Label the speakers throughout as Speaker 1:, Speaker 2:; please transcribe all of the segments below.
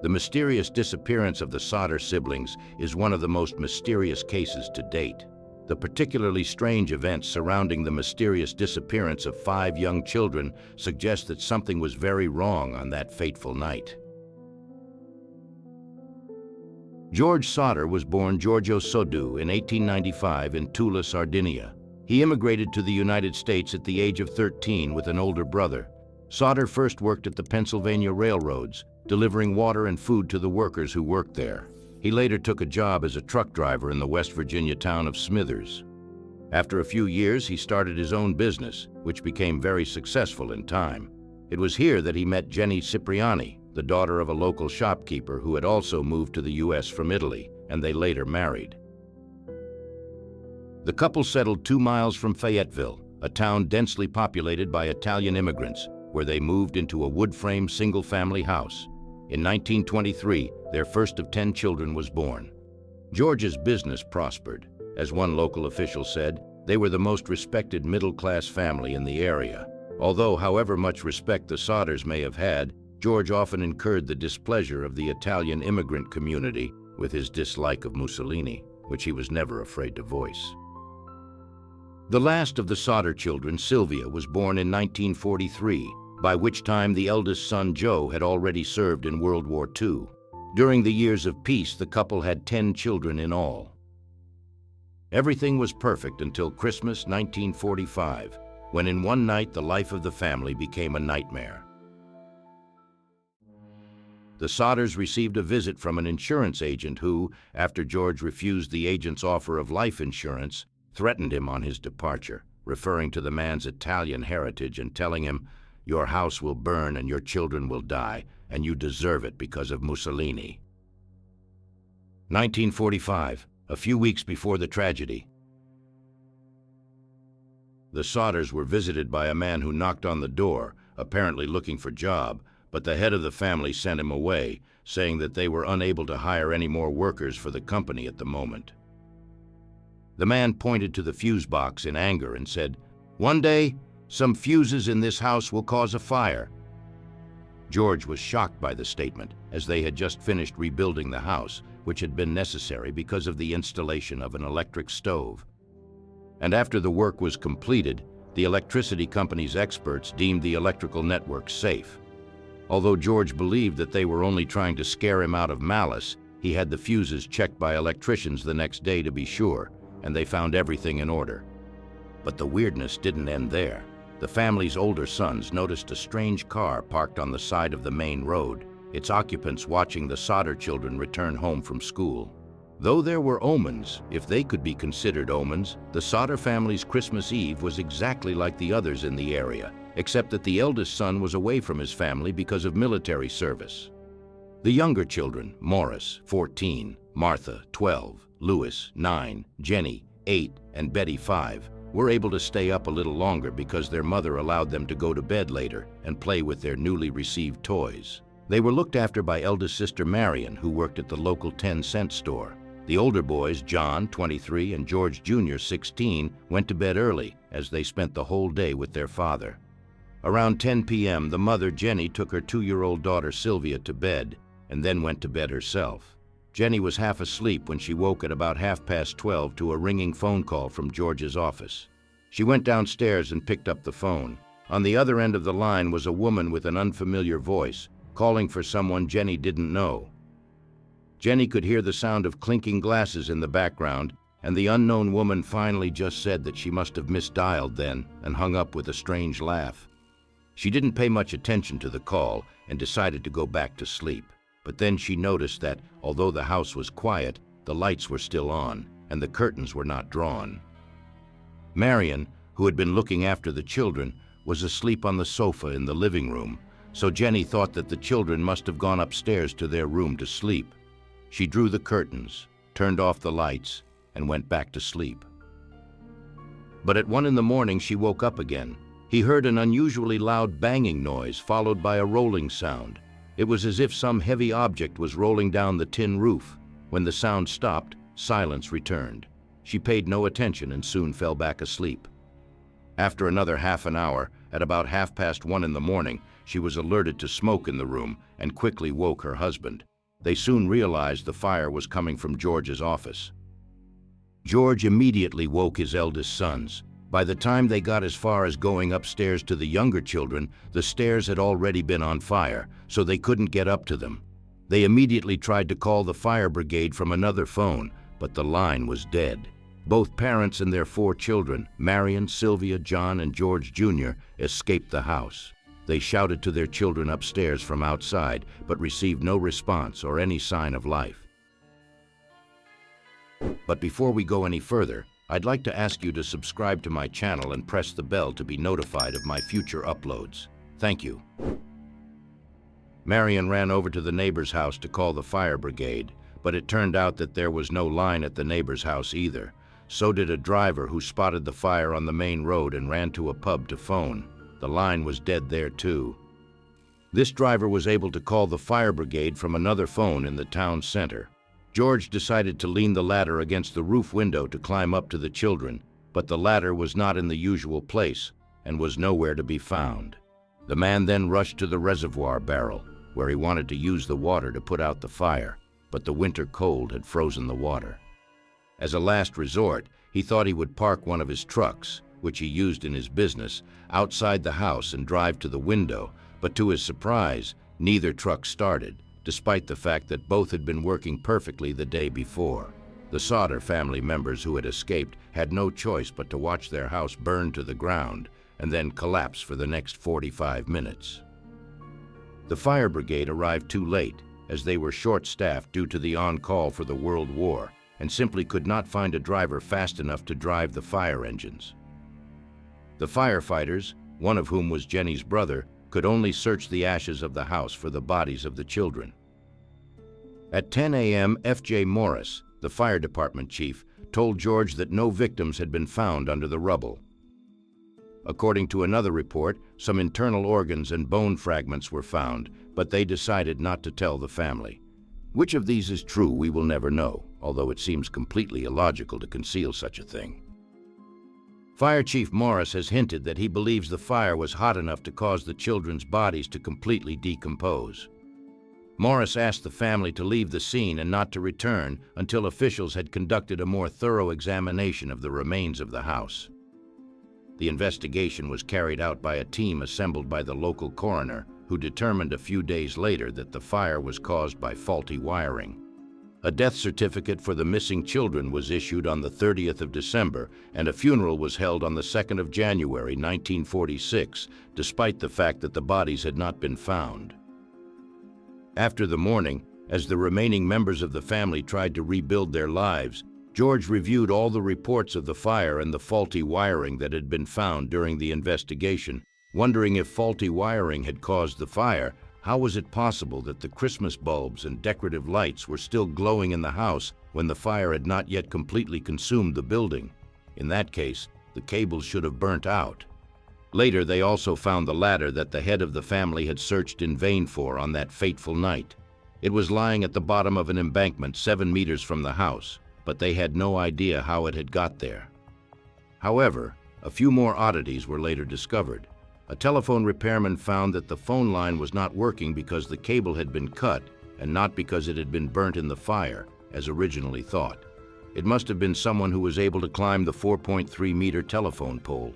Speaker 1: The mysterious disappearance of the Sodder siblings is one of the most mysterious cases to date. The particularly strange events surrounding the mysterious disappearance of 5 young children suggest that something was very wrong on that fateful night. George Sodder was born Giorgio Soddu in 1895 in Tula, Sardinia. He immigrated to the United States at the age of 13 with an older brother. Sodder first worked at the Pennsylvania railroads, delivering water and food to the workers who worked there. He later took a job as a truck driver in the West Virginia town of Smithers. After a few years, he started his own business, which became very successful in time. It was here that he met Jenny Cipriani, the daughter of a local shopkeeper who had also moved to the U.S. from Italy, and they later married. The couple settled 2 miles from Fayetteville, a town densely populated by Italian immigrants, where they moved into a wood-frame single-family house. In 1923, their first of 10 children was born. George's business prospered. As one local official said, they were the most respected middle-class family in the area. Although, however much respect the Sodders may have had, George often incurred the displeasure of the Italian immigrant community with his dislike of Mussolini, which he was never afraid to voice. The last of the Sodder children, Sylvia, was born in 1943, by which time the eldest son, Joe, had already served in World War II. During the years of peace, the couple had 10 children in all. Everything was perfect until Christmas 1945, when in one night the life of the family became a nightmare. The Sodders received a visit from an insurance agent who, after George refused the agent's offer of life insurance, threatened him on his departure, referring to the man's Italian heritage and telling him, "Your house will burn and your children will die, and you deserve it because of Mussolini." 1945, a few weeks before the tragedy. The Sodders were visited by a man who knocked on the door, apparently looking for a job, but the head of the family sent him away, saying that they were unable to hire any more workers for the company at the moment. The man pointed to the fuse box in anger and said, "One day, some fuses in this house will cause a fire." George was shocked by the statement, as they had just finished rebuilding the house, which had been necessary because of the installation of an electric stove. And after the work was completed, the electricity company's experts deemed the electrical network safe. Although George believed that they were only trying to scare him out of malice, he had the fuses checked by electricians the next day to be sure, and they found everything in order. But the weirdness didn't end there. The family's older sons noticed a strange car parked on the side of the main road, its occupants watching the Sodder children return home from school. Though there were omens, if they could be considered omens, the Sodder family's Christmas Eve was exactly like the others in the area, except that the eldest son was away from his family because of military service. The younger children, Morris, 14, Martha, 12, Louis, 9, Jenny, 8, and Betty, 5, were able to stay up a little longer because their mother allowed them to go to bed later and play with their newly received toys. They were looked after by eldest sister Marion, who worked at the local 10-cent store. The older boys, John, 23, and George Jr., 16, went to bed early as they spent the whole day with their father. Around 10 p.m., the mother, Jenny, took her 2-year-old daughter, Sylvia, to bed and then went to bed herself. Jenny was half asleep when she woke at about 12:30 to a ringing phone call from George's office. She went downstairs and picked up the phone. On the other end of the line was a woman with an unfamiliar voice, calling for someone Jenny didn't know. Jenny could hear the sound of clinking glasses in the background, and the unknown woman finally just said that she must have misdialed then and hung up with a strange laugh. She didn't pay much attention to the call and decided to go back to sleep. But then she noticed that, although the house was quiet, the lights were still on, and the curtains were not drawn. Marion, who had been looking after the children, was asleep on the sofa in the living room, so Jenny thought that the children must have gone upstairs to their room to sleep. She drew the curtains, turned off the lights, and went back to sleep. But at 1 in the morning she woke up again. He heard an unusually loud banging noise followed by a rolling sound. It was as if some heavy object was rolling down the tin roof. When the sound stopped, silence returned. She paid no attention and soon fell back asleep. After another half an hour, at about 1:30 in the morning, she was alerted to smoke in the room and quickly woke her husband. They soon realized the fire was coming from George's office. George immediately woke his eldest sons. By the time they got as far as going upstairs to the younger children, the stairs had already been on fire, so they couldn't get up to them. They immediately tried to call the fire brigade from another phone, but the line was dead. Both parents and their 4 children, Marion, Sylvia, John, and George Jr., escaped the house. They shouted to their children upstairs from outside, but received no response or any sign of life. But before we go any further, I'd like to ask you to subscribe to my channel and press the bell to be notified of my future uploads. Thank you. Marion ran over to the neighbor's house to call the fire brigade, but it turned out that there was no line at the neighbor's house either. So did a driver who spotted the fire on the main road and ran to a pub to phone. The line was dead there too. This driver was able to call the fire brigade from another phone in the town center. George decided to lean the ladder against the roof window to climb up to the children, but the ladder was not in the usual place and was nowhere to be found. The man then rushed to the reservoir barrel, where he wanted to use the water to put out the fire, but the winter cold had frozen the water. As a last resort, he thought he would park one of his trucks, which he used in his business, outside the house and drive to the window, but to his surprise, neither truck started, despite the fact that both had been working perfectly the day before. The Sodder family members who had escaped had no choice but to watch their house burn to the ground and then collapse for the next 45 minutes. The fire brigade arrived too late, as they were short-staffed due to the on-call for the World War and simply could not find a driver fast enough to drive the fire engines. The firefighters, one of whom was Jenny's brother, could only search the ashes of the house for the bodies of the children. At 10 a.m., F.J. Morris, the fire department chief, told George that no victims had been found under the rubble. According to another report, some internal organs and bone fragments were found, but they decided not to tell the family. Which of these is true, we will never know, although it seems completely illogical to conceal such a thing. Fire Chief Morris has hinted that he believes the fire was hot enough to cause the children's bodies to completely decompose. Morris asked the family to leave the scene and not to return until officials had conducted a more thorough examination of the remains of the house. The investigation was carried out by a team assembled by the local coroner, who determined a few days later that the fire was caused by faulty wiring. A death certificate for the missing children was issued on the 30th of December, and a funeral was held on the 2nd of January 1946, despite the fact that the bodies had not been found. After the mourning, as the remaining members of the family tried to rebuild their lives, George reviewed all the reports of the fire and the faulty wiring that had been found during the investigation. Wondering if faulty wiring had caused the fire, how was it possible that the Christmas bulbs and decorative lights were still glowing in the house when the fire had not yet completely consumed the building? In that case, the cables should have burnt out. Later, they also found the ladder that the head of the family had searched in vain for on that fateful night. It was lying at the bottom of an embankment 7 meters from the house, but they had no idea how it had got there. However, a few more oddities were later discovered. A telephone repairman found that the phone line was not working because the cable had been cut and not because it had been burnt in the fire, as originally thought. It must have been someone who was able to climb the 4.3-meter telephone pole.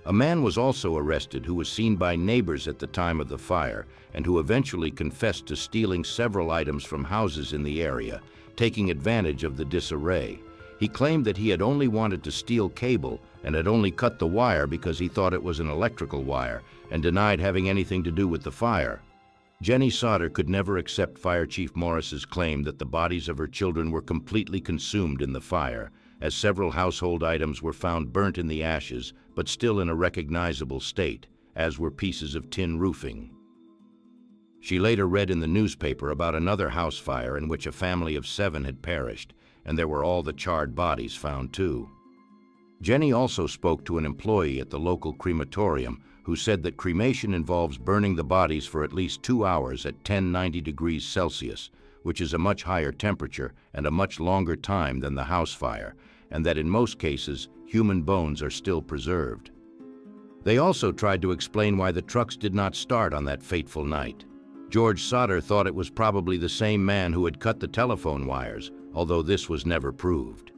Speaker 1: A man was also arrested who was seen by neighbors at the time of the fire and who eventually confessed to stealing several items from houses in the area, taking advantage of the disarray. He claimed that he had only wanted to steal cable and had only cut the wire because he thought it was an electrical wire, and denied having anything to do with the fire. Jenny Sodder could never accept Fire Chief Morris's claim that the bodies of her children were completely consumed in the fire, as several household items were found burnt in the ashes, but still in a recognizable state, as were pieces of tin roofing. She later read in the newspaper about another house fire in which a family of 7 had perished, and there were all the charred bodies found too. Jenny also spoke to an employee at the local crematorium who said that cremation involves burning the bodies for at least 2 hours at 1090 degrees Celsius, which is a much higher temperature and a much longer time than the house fire, and that in most cases, human bones are still preserved. They also tried to explain why the trucks did not start on that fateful night. George Sodder thought it was probably the same man who had cut the telephone wires, although this was never proved.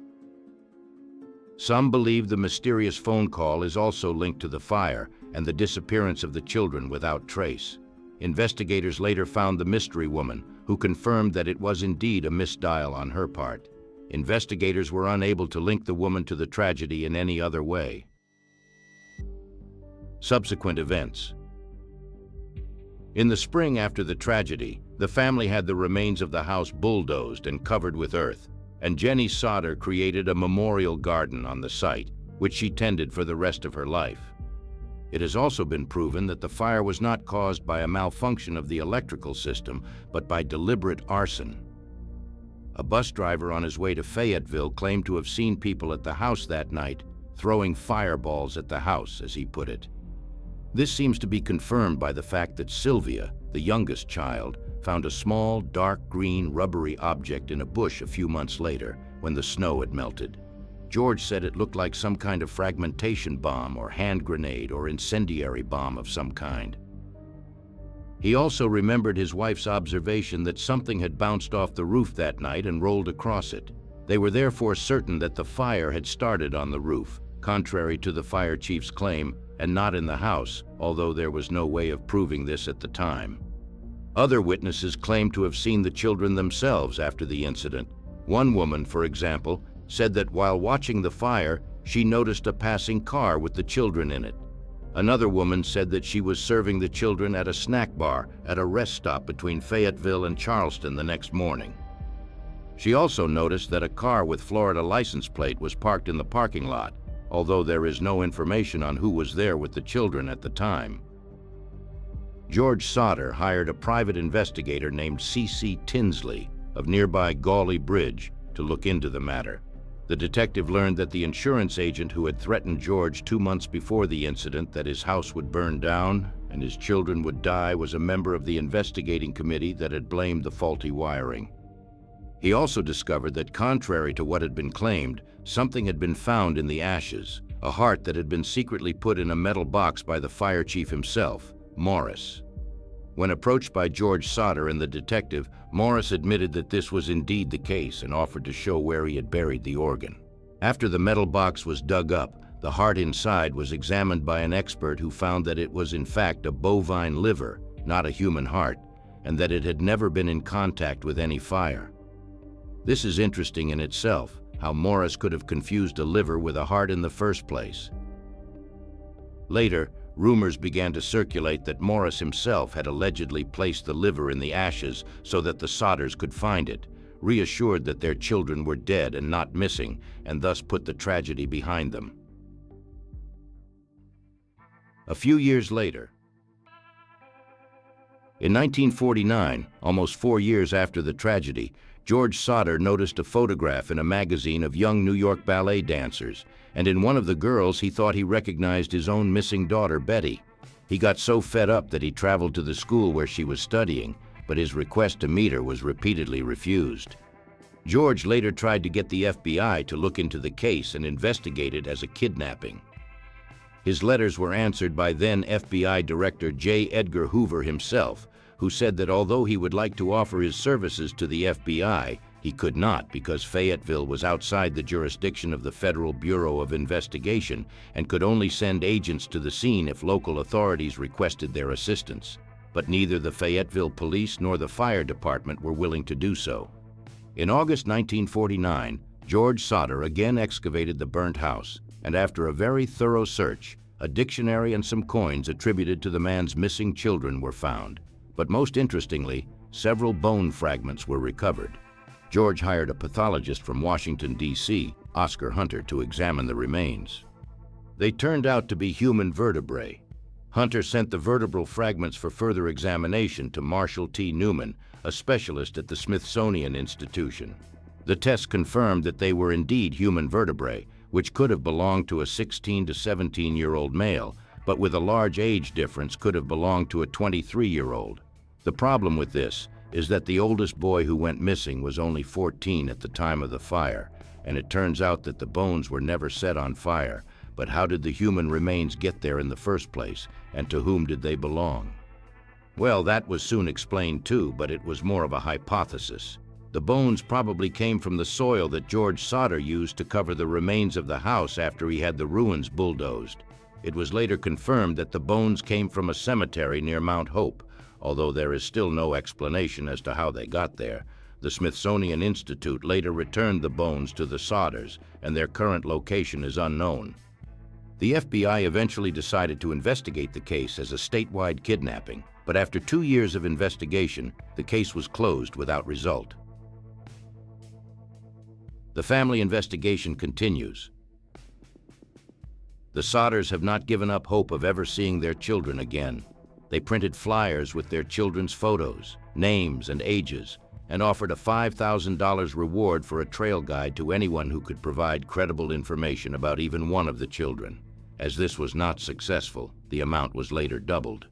Speaker 1: Some believe the mysterious phone call is also linked to the fire and the disappearance of the children without trace. Investigators later found the mystery woman, who confirmed that it was indeed a misdial on her part. Investigators were unable to link the woman to the tragedy in any other way. Subsequent events. In the spring after the tragedy, the family had the remains of the house bulldozed and covered with earth, and Jenny Sodder created a memorial garden on the site, which she tended for the rest of her life. It has also been proven that the fire was not caused by a malfunction of the electrical system, but by deliberate arson. A bus driver on his way to Fayetteville claimed to have seen people at the house that night throwing fireballs at the house, as he put it. This seems to be confirmed by the fact that Sylvia, the youngest child, found a small, dark green, rubbery object in a bush a few months later when the snow had melted. George said it looked like some kind of fragmentation bomb or hand grenade or incendiary bomb of some kind. He also remembered his wife's observation that something had bounced off the roof that night and rolled across it. They were therefore certain that the fire had started on the roof, contrary to the fire chief's claim, and not in the house, although there was no way of proving this at the time. Other witnesses claimed to have seen the children themselves after the incident. One woman, for example, said that while watching the fire, she noticed a passing car with the children in it. Another woman said that she was serving the children at a snack bar at a rest stop between Fayetteville and Charleston the next morning. She also noticed that a car with Florida license plate was parked in the parking lot, although there is no information on who was there with the children at the time. George Sodder hired a private investigator named C.C. Tinsley of nearby Gawley Bridge to look into the matter. The detective learned that the insurance agent who had threatened George 2 months before the incident that his house would burn down and his children would die was a member of the investigating committee that had blamed the faulty wiring. He also discovered that, contrary to what had been claimed, something had been found in the ashes, a heart that had been secretly put in a metal box by the fire chief himself, Morris. When approached by George Sodder and the detective, Morris admitted that this was indeed the case and offered to show where he had buried the organ. After the metal box was dug up, the heart inside was examined by an expert who found that it was in fact a bovine liver, not a human heart, and that it had never been in contact with any fire. This is interesting in itself, how Morris could have confused a liver with a heart in the first place. Later, rumors began to circulate that Morris himself had allegedly placed the liver in the ashes so that the Sodders could find it, reassured that their children were dead and not missing, and thus put the tragedy behind them. A few years later, in 1949, almost 4 years after the tragedy, George Sodder noticed a photograph in a magazine of young New York ballet dancers, and in one of the girls he thought he recognized his own missing daughter, Betty. He got so fed up that he traveled to the school where she was studying, but his request to meet her was repeatedly refused. George later tried to get the FBI to look into the case and investigate it as a kidnapping. His letters were answered by then FBI Director J. Edgar Hoover himself, who said that although he would like to offer his services to the FBI, he could not because Fayetteville was outside the jurisdiction of the Federal Bureau of Investigation and could only send agents to the scene if local authorities requested their assistance. But neither the Fayetteville Police nor the Fire Department were willing to do so. In August 1949, George Sodder again excavated the burnt house, and after a very thorough search, a dictionary and some coins attributed to the man's missing children were found. But most interestingly, several bone fragments were recovered. George hired a pathologist from Washington, D.C., Oscar Hunter, to examine the remains. They turned out to be human vertebrae. Hunter sent the vertebral fragments for further examination to Marshall T. Newman, a specialist at the Smithsonian Institution. The tests confirmed that they were indeed human vertebrae, which could have belonged to a 16 to 17-year-old male, but with a large age difference could have belonged to a 23-year-old. The problem with this is that the oldest boy who went missing was only 14 at the time of the fire, and it turns out that the bones were never set on fire. But how did the human remains get there in the first place, and to whom did they belong? Well, that was soon explained too, but it was more of a hypothesis. The bones probably came from the soil that George Sodder used to cover the remains of the house after he had the ruins bulldozed. It was later confirmed that the bones came from a cemetery near Mount Hope, although there is still no explanation as to how they got there. The Smithsonian Institute later returned the bones to the Sodders, and their current location is unknown. The FBI eventually decided to investigate the case as a statewide kidnapping, but after 2 years of investigation, the case was closed without result. The family investigation continues. The Sodders have not given up hope of ever seeing their children again. They printed flyers with their children's photos, names, and ages, and offered a $5,000 reward for a trail guide to anyone who could provide credible information about even one of the children. As this was not successful, the amount was later doubled.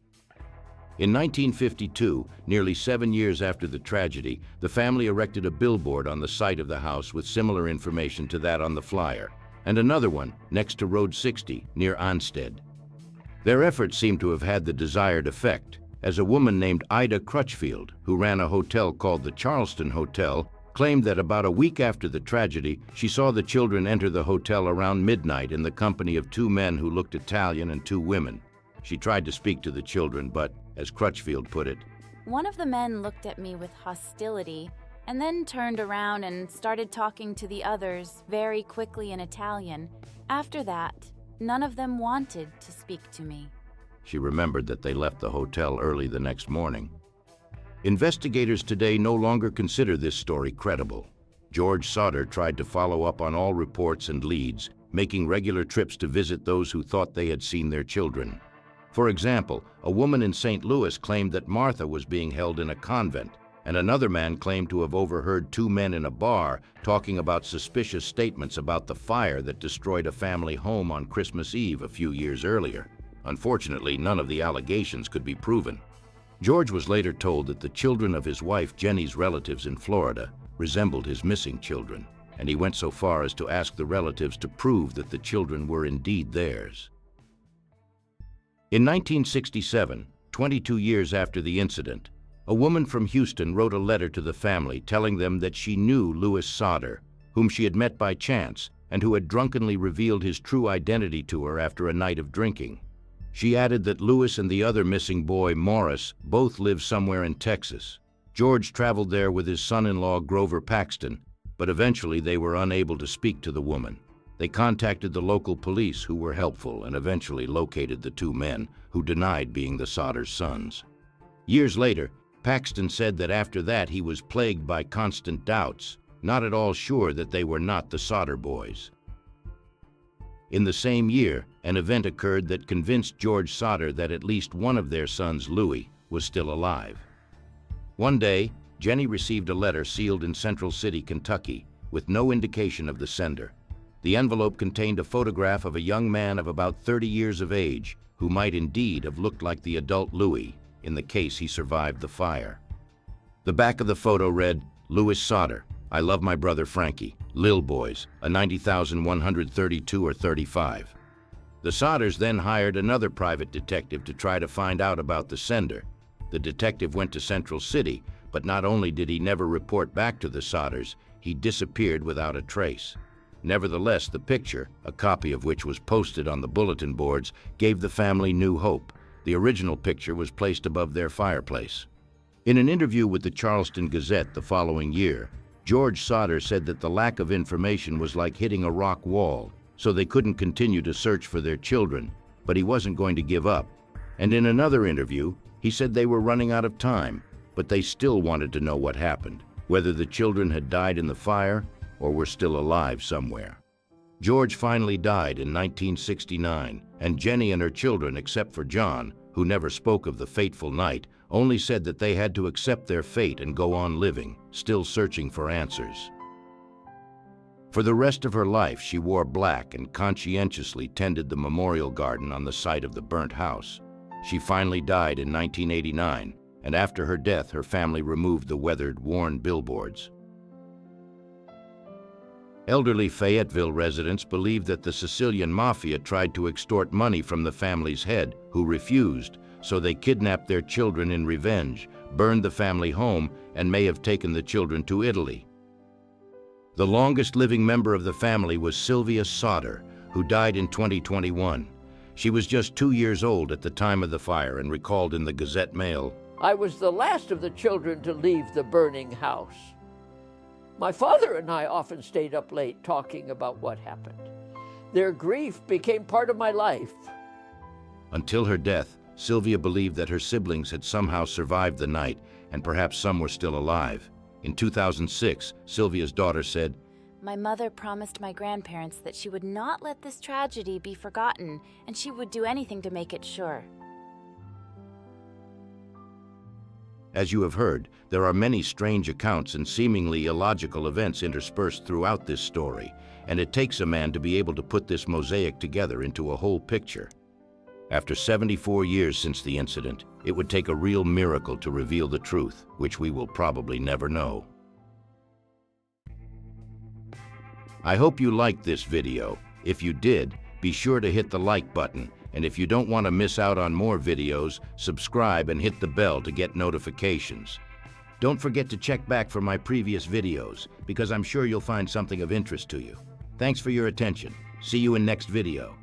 Speaker 1: In 1952, nearly 7 years after the tragedy, the family erected a billboard on the site of the house with similar information to that on the flyer, and another one next to Road 60 near Ansted. Their efforts seem to have had the desired effect, as a woman named Ida Crutchfield, who ran a hotel called the Charleston Hotel, claimed that about a week after the tragedy, she saw the children enter the hotel around midnight in the company of 2 men who looked Italian and 2 women. She tried to speak to the children, but, as Crutchfield put it,
Speaker 2: "One of the men looked at me with hostility and then turned around and started talking to the others very quickly in Italian. After that, none of them wanted to speak to me."
Speaker 1: She remembered that they left the hotel early the next morning. Investigators today no longer consider this story credible. George Sodder tried to follow up on all reports and leads, making regular trips to visit those who thought they had seen their children. For example, a woman in St. Louis claimed that Martha was being held in a convent, and another man claimed to have overheard 2 men in a bar talking about suspicious statements about the fire that destroyed a family home on Christmas Eve a few years earlier. Unfortunately, none of the allegations could be proven. George was later told that the children of his wife Jenny's relatives in Florida resembled his missing children, and he went so far as to ask the relatives to prove that the children were indeed theirs. In 1967, 22 years after the incident, a woman from Houston wrote a letter to the family telling them that she knew Louis Sodder, whom she had met by chance and who had drunkenly revealed his true identity to her after a night of drinking. She added that Louis and the other missing boy, Morris, both lived somewhere in Texas. George traveled there with his son-in-law, Grover Paxton, but eventually they were unable to speak to the woman. They contacted the local police, who were helpful and eventually located the 2 men, who denied being the Sodders' sons. Years later, Paxton said that after that he was plagued by constant doubts, not at all sure that they were not the Sodder boys. In the same year, an event occurred that convinced George Sodder that at least one of their sons, Louis, was still alive. One day, Jenny received a letter sealed in Central City, Kentucky, with no indication of the sender. The envelope contained a photograph of a young man of about 30 years of age, who might indeed have looked like the adult Louis, in the case he survived the fire. The back of the photo read, "Louis Sodder, I love my brother Frankie, Lil Boys, a 90,132 or 35. The Sodders then hired another private detective to try to find out about the sender. The detective went to Central City, but not only did he never report back to the Sodders, he disappeared without a trace. Nevertheless, the picture, a copy of which was posted on the bulletin boards, gave the family new hope. The original picture was placed above their fireplace. In an interview with the Charleston Gazette the following year, George Sodder said that the lack of information was like hitting a rock wall, so they couldn't continue to search for their children, but he wasn't going to give up. And in another interview, he said they were running out of time, but they still wanted to know what happened, whether the children had died in the fire or were still alive somewhere. George finally died in 1969, and Jenny and her children, except for John, who never spoke of the fateful night, only said that they had to accept their fate and go on living, still searching for answers. For the rest of her life, she wore black and conscientiously tended the memorial garden on the site of the burnt house. She finally died in 1989, and after her death, her family removed the weathered, worn billboards. Elderly Fayetteville residents believed that the Sicilian mafia tried to extort money from the family's head, who refused, so they kidnapped their children in revenge, burned the family home, and may have taken the children to Italy. The longest living member of the family was Sylvia Sodder, who died in 2021. She was just 2 years old at the time of the fire and recalled in the Gazette Mail,
Speaker 3: "I was the last of the children to leave the burning house. My father and I often stayed up late talking about what happened. Their grief became part of my life."
Speaker 1: Until her death, Sylvia believed that her siblings had somehow survived the night, and perhaps some were still alive. In 2006, Sylvia's daughter said,
Speaker 2: "My mother promised my grandparents that she would not let this tragedy be forgotten, and she would do anything to make it sure."
Speaker 1: As you have heard, there are many strange accounts and seemingly illogical events interspersed throughout this story, and it takes a man to be able to put this mosaic together into a whole picture. After 74 years since the incident, it would take a real miracle to reveal the truth, which we will probably never know. I hope you liked this video. If you did, be sure to hit the like button, and if you don't want to miss out on more videos, subscribe and hit the bell to get notifications. Don't forget to check back for my previous videos, because I'm sure you'll find something of interest to you. Thanks for your attention. See you in next video.